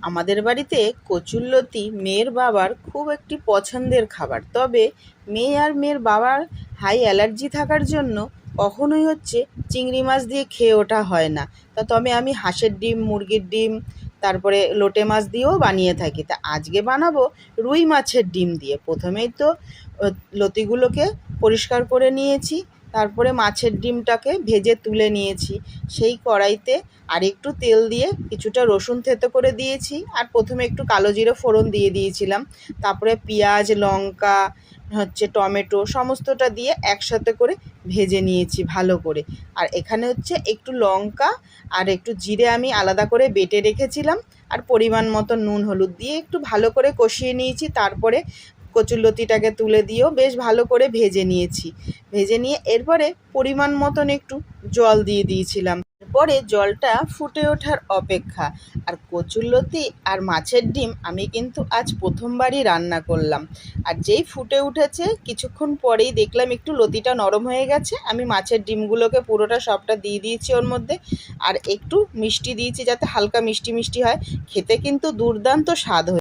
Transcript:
আমাদের বাড়িতে কচুরলতি মেয়ের বাবার খুব একটি পছন্দের খাবার। তবে মেয়ে আর মেয়ের বাবার হাই অ্যালার্জি থাকার জন্য কখনোই চিংড়ি মাছ দিয়ে খেয়ে ওঠা হয় না। তবে আমি হাঁসের ডিম, মুরগির ডিম, তারপরে লোটে মাছ দিয়েও বানিয়ে থাকি। তা আজকে বানাবো রুই মাছের ডিম দিয়ে। প্রথমেই তো লতিগুলোকে পরিষ্কার করে নিয়েছি, তারপরে মাছের ডিমটাকে ভেজে তুলে নিয়েছি। সেই কড়াইতে আর একটু তেল দিয়ে কিছুটা রসুন থেতো করে দিয়েছি, আর প্রথমে একটু কালো জিরে ফোড়ন দিয়ে দিয়েছিলাম। তারপরে পেঁয়াজ, লঙ্কা, টমেটো সমস্তটা দিয়ে একসাথে করে ভেজে নিয়েছি ভালো করে। আর এখানে একটু লঙ্কা আর একটু জিরে আমি আলাদা করে বেটে রেখেছিলাম, আর পরিমাণ মতো নুন হলুদ দিয়ে একটু ভালো করে কষিয়ে নিয়েছি। তারপরে কচুরলতিটাকে তুলে দিয়েও বেশ ভালো করে ভেজে নিয়েছি। ভেজে নিয়ে এরপরে পরিমাণ মতন একটু জল দিয়ে দিয়েছিলাম। এরপরে জলটা ফুটে ওঠার অপেক্ষা। আর কচুরলতি আর মাছের ডিম আমি কিন্তু আজ প্রথমবারই রান্না করলাম। আর যেই ফুটে উঠেছে কিছুক্ষণ পরেই দেখলাম একটু লতিটা নরম হয়ে গেছে। আমি মাছের ডিমগুলোকে পুরোটা সবটা দিয়ে দিয়েছি ওর মধ্যে, আর একটু মিষ্টি দিয়েছি যাতে হালকা মিষ্টি মিষ্টি হয়। খেতে কিন্তু দুর্দান্ত স্বাদ হয়।